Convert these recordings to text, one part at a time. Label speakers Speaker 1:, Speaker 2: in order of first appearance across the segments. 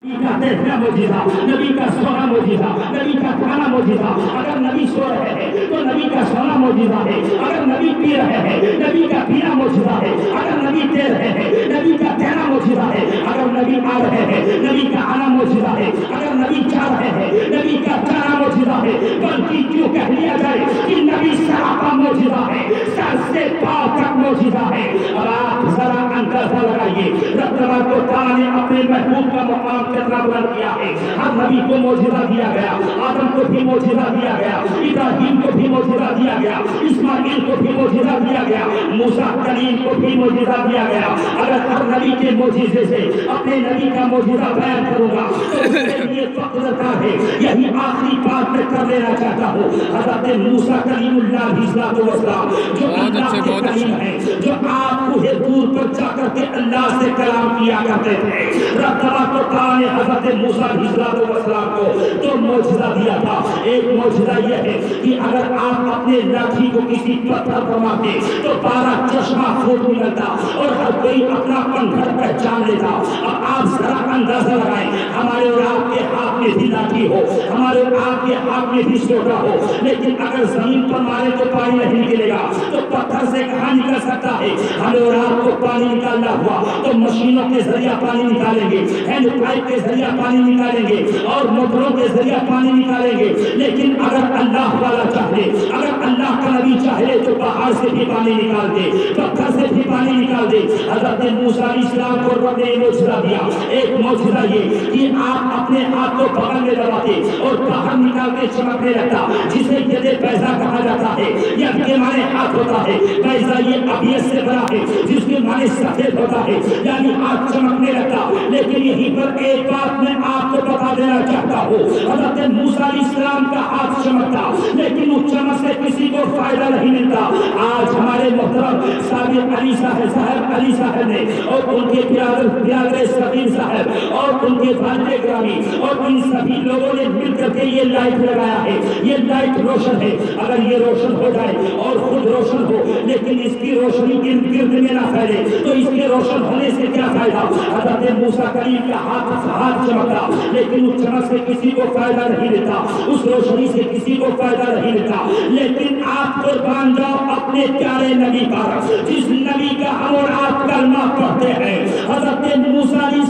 Speaker 1: کا دیکھنا موجودہ، نبی کا سونا موجودہ، نبی کا کھانا موجودہ۔ اگر نبی سو رہے ہیں تو نبی کا سونا موجودہ ہے، اگر نبی پی رہے ہیں نبی کا پینا موجودہ ہے، اگر نبی دے رہے ہیں نبی کا دینا موجودہ ہے، اگر نبی آ رہے ہیں نبی کا آنا موجودہ ہے، اگر نبی جا رہے ہیں نبی کا جانا موجودہ ہے۔ بلکہ کیوں کہہ لیا جائے کہ نبی سراپا موجودہ ہے، سر سے پاؤں تک موجودہ ہے۔ اور آپ ذرا اندازہ لگائیے رب تبارک و تعالیٰ نے اپنے محبوب کا مقام کتنا بلند کیا ہے۔ ہر نبی کو موجودہ دیا گیا، آدم کو بھی موجودہ دیا گیا، ابراہیم کو بھی موجودہ دیا گیا، اسماعیل کو بھی موجودہ دیا گیا، موسیٰ کلیم کو بھی موجودہ دیا گیا۔ اگر ہر نبی کے موجودے سے اپنے نبی کا موجودہ بیان کروں گا تو میرے لیے فخر کا ہے۔ یہی آخری بات میں کر لینا چاہتا ہوں، حضرت موسیٰ کلیم اللہ علیہ السلام جو اللہ کے کلیم ہے، جو آپ کو دور پر جا کر کے اللہ سے کلام کیا کرتے تھے، رب تبارک و تعالیٰ نے حضرت موسیٰ علیہ السلام کو تو موجودہ دیا تھا۔ ایک موجودہ یہ ہے کہ اگر آپ اپنے لاٹھی کو کسی پتھر پر مارتے تو 12 چشمہ خون نکلتا اور ہر کوئی اپنا پنگھڑ پہچان لیتا۔ اب آپ ذرا اندازہ لگائیں، ہمارے اور آپ کے ہاتھ میں بھی لاٹھی ہو، ہمارے اور آپ کے ہاتھ میں بھی سوٹا ہو، لیکن اگر زمین پر مارے تو پانی نہیں نکلے گا تو پتھر سے کہاں نکل سکتا ہے؟ ہمیں اور آپ کو پانی نکالنا ہوا تو مشینوں کے ذریعہ پانی نکالیں گے، ہینڈ پائپ کے ذریعہ پانی نکالیں گے اور موٹروں کے ذریعہ پانی نکالیں گے۔ لیکن اگر اللہ والا چاہے، اگر اللہ کا نبی چاہے تو پہاڑ سے بھی پانی نکال دے، پتھر سے بھی پانی نکال دے۔ حضرت موسیٰ علیہ السلام کو رب نے معجزہ دیا۔ ایک معجزہ یہ کہ آپ اپنے ہاتھ کو بغل میں دباتے اور باہر نکال کے چمکنے لگتا، جسے ید بیضا کہا جاتا ہے۔ ید کے معنی ہاتھ ہوتا ہے، بیضا یہ ابیض سے بنا ہے جس کے معنی سفید ہوتا ہے، یعنی ہاتھ چمکنے لگتا۔ لیکن یہیں پر ایک بات میں آپ کو بتا دینا چاہتا ہوں، حضرت موسیٰ علیہ السلام کا ہاتھ چمکتا لیکن اس چمک سے کسی کو فائدہ نہیں ملتا۔ آج ہمارے محترم سابق علی صاحب نے اور ان کے برادر سبیر صاحب اور ان کے والد گرامی اور ان سبھی لوگوں نے مل کر کے یہ لائٹ لگایا ہے۔ یہ لائٹ روشن ہے، اگر یہ روشن ہو جائے اور خود روشن ہو لیکن اس کی روشنی ارد گرد میں نہ پھیلے تو اس کے روشن ہونے سے کیا فائدہ؟ حضرت موسیٰ کلیم کا ہاتھ چمکتا لیکن اس چمک سے کسی کو فائدہ نہیں ملتا، اس روشنی سے کسی کو فائدہ نہیں ملتا۔ لیکن آپ قربان جاؤ اپنے پیارے نبی پر، جس نبی کا ہم اور آپ کلمہ پڑھتے ہیں، حضرت موسیٰ علیہ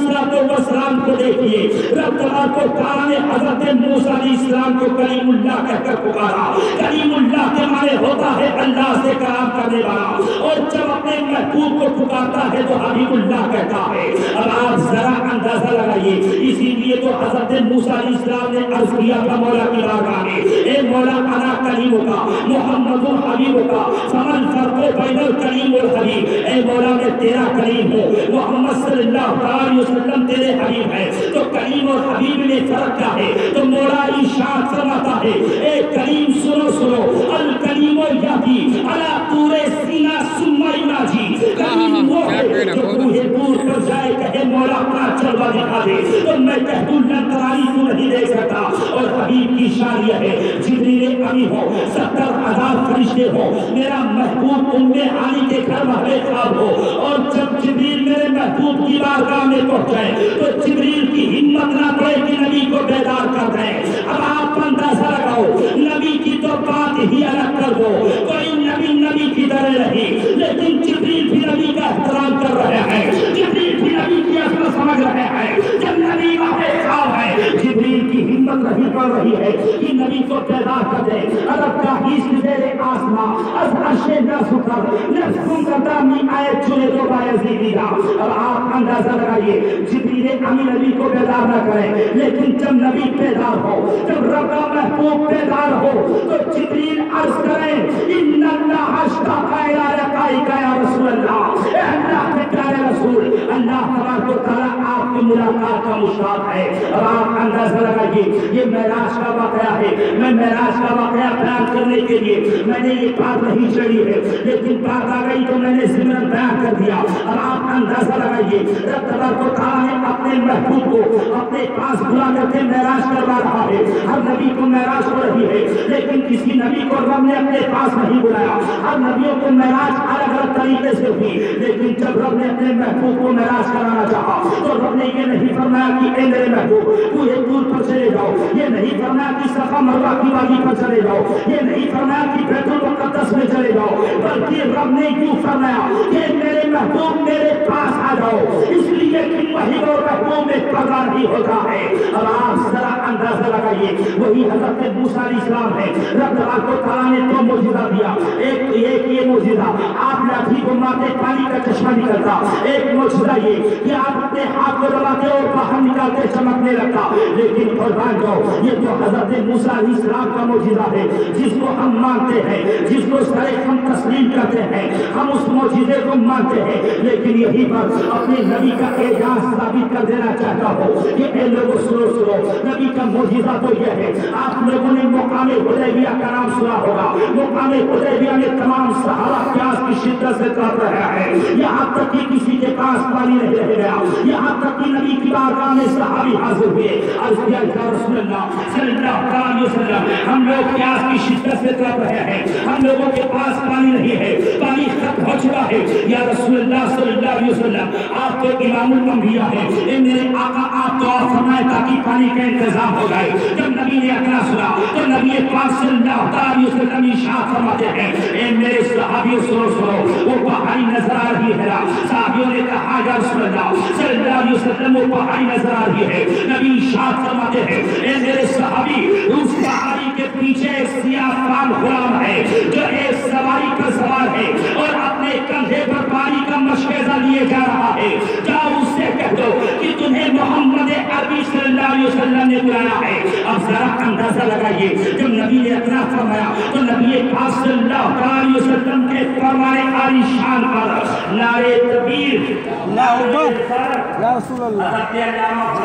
Speaker 1: السلام کو دیکھیے۔ رب تبارک و تعالیٰ نے حضرت موسیٰ علیہ السلام کو کلیم اللہ کہہ کر پکارا۔ کلیم اللہ کے معنی ہوتا ہے اللہ سے کلام کرنے والا، اور جب اپنے محبوب کو پکارتا ہے تو حبیب اللہ کہتا ہے۔ اب آپ ذرا اندازہ لگائیے، اسی لیے تو حضرت موسیٰ علیہ السلام نے عرض کیا تھا مولا کی بارگاہ میں، اے مولا انا کلیم کا محمد حبیب کا فمن فرق بین الکلیم والحبیب، اے مولا میں تیرا کلیم ہوں، محمد صلی اللہ علیہ وسلم تیرے حبیب ہے، تو کلیم اور حبیب میں فرق کیا ہے؟ تو مولا ارشاد فرماتا ہے، اے کلیم سنو الکلیم یہدی علی طور سینہ ثم یناجی، کلیم وہ ہے جو کوہ طور پر جائے کہے مولا اپنا جلوہ دکھا دے، تو میں کہہ دوں لنترانی تو نہیں دے سکتا۔ اور حبیب کی شان یہ ہے، جبریل امی ہو، 70,000 فرشتے ہو، میرا محبوب ام علی کے گھر میں خواب ہو، اور جب جبریل میرے محبوب کی بارگاہ میں پہنچے تو جبریل کی ہمت نہ پڑے کہ نبی کو بیدار کر دیں۔ اب آپ اندازہ لگاؤ، نبی کی تو بات ہی الگ کر دو، کوئی نبی کی طرح نہیں، لیکن جبریل بھی نبی کا احترام کر رہے ہیں، جبریل بھی نبی کی اصل سمجھ رہے ہیں۔ جب نبی واقع خواب ہے، جبریل کی ہمت نہیں پڑ رہی ہے کہ نبی کو بیدار کر دے۔ عرب کا ہیس زیر آسماں از عرش نفس کر نفسوں کا دامی آئے چلے تو بایزی دیگا۔ اب آپ اندازہ لگائیے، جبریل امی نبی کو بیدار نہ کریں، لیکن جب نبی بیدار ہو، جب رب کا محبوب بیدار ہو تو جبریل عرض کریں ان اللہ اشتاق الی لقائک یا رسول اللہ، اے اللہ کے پیارے رسول، اللہ تبارک و تعالیٰ آپ کی ملاقات کا مشتاق ہے۔ اب آپ اندازہ لگائیے، یہ معراج کا واقعہ ہے۔ میں معراج کا واقعہ بیان کرنے کے لیے میں نے یہ بات نہیں چڑھی ہے، لیکن بات آ گئی تو میں نے ضمن بیان کر دیا۔ اب آپ اندازہ لگائیے، رب تبارک و تعالیٰ نے اپنے محبوب کو اپنے پاس بلا کر کے معراج کروا رہا ہے۔ ہر نبی کو معراج ہو رہی ہے، لیکن کسی نبی کو رب نے اپنے پاس نہیں بلایا۔ ہر نبیوں کو معراج الگ الگ طریقے سے ہوئی، لیکن جب رب نے اپنے محبوب کو معراج کرانا چاہا تو رب نے نے یہ نہیں فرمایا کہ اے میرے محبوب کوہ طور پر چلے جاؤ، یہ نہیں فرمایا کہ صفا مروہ کی وادی پر چلے جاؤ، یہ نہیں فرمایا کہ بیت المقدس میں چلے جاؤ، بلکہ رب نے یوں فرمایا کہ میرے محبوب میرے پاس آ جاؤ، اس لیے کہ وحی اور رحموں میں پردہ نہیں ہوتا ہے۔ اب آپ ذرا اندازہ لگائیے، وہی حضرت موسیٰ علیہ السلام ہے، رب تعالیٰ نے دو معجزہ دیا، ایک یہ معجزہ آپ لاٹھی کو مارتے پانی کا چشمہ نکلتا، ایک معجزہ یہ کہ آپ اپنے ہاتھ کو دباتے اور باہر نکالتے چمکنے لگتا، لیکن قربان جاؤ یہ تو حضرت موسیٰ علیہ السلام کا معجزہ ہے جس کو ہم مانتے ہیں، جس کو سارے ہم تسلیم کرتے ہیں، ہم اس معجزے کو مانتے ہیں، لیکن یہی پر اپنے نبی کا اعجاز ثابت کر دینا چاہتا ہوں کہ اے لوگوں سنو نبی کا معجزہ تو یہ ہے، آپ لوگوں نے مقام حدیبیہ کا نام سنا ہوگا، مقام حدیبیہ میں تمام صحابہ پیاس کی شدت سے تڑپ رہے ہیں، یہاں تک کہ کسی کے پاس پانی نہیں رہ گیا، یہاں تک کہ نبی کی بارگاہ میں صحابی حاضر ہوئے، عرض کیا یا رسول اللہ صلی اللہ علیہ وسلم ہم لوگ پیاس کی شدت سے تڑپ رہے ہیں، ہم لوگوں کے پاس پانی نہیں ہے، پانی ختم ہو چکا ہے، یا رسول اللہ صلی اللہ علیہ وسلم آپ تو امام الانبیاء ہیں، اے میرے آقا آپ تو اور فرمائے تاکہ پانی کا انتظام ہو جائے۔ جب نبی نے اتنا سنا تو نبی پاک صلی اللہ علیہ وسلم ارشاد فرماتے ہیں اے میرے صحابیوں سنو وہ پہاڑی نظر آ رہی ہے، صحابیوں نے کہا یا رسول اللہ صلی اللہ علیہ وسلم وہ پہاڑی نظر آ رہی ہے، نبی ارشاد فرماتے ہیں اے میرے صحابی اس پہاڑی کے پیچھے ایک سیاہ فام غلام ہے جو ایک سواری پر سوار ہے اور اپنے کندھے پر پانی کا مشکیزہ لیے جا رہا ہے، جاؤ اس سے کہہ دو کہ تمہیں محمد عربی صلی اللہ علیہ وسلم نے بلایا ہے۔ اب ذرا اندازہ لگائیے جب نبی نے اتنا فرمایا تو نبی پاک صلی اللہ علیہ وسلم کے فرمان عالی شان پر نعرے تکبیر، اللہ اکبر، یا رسول اللہ۔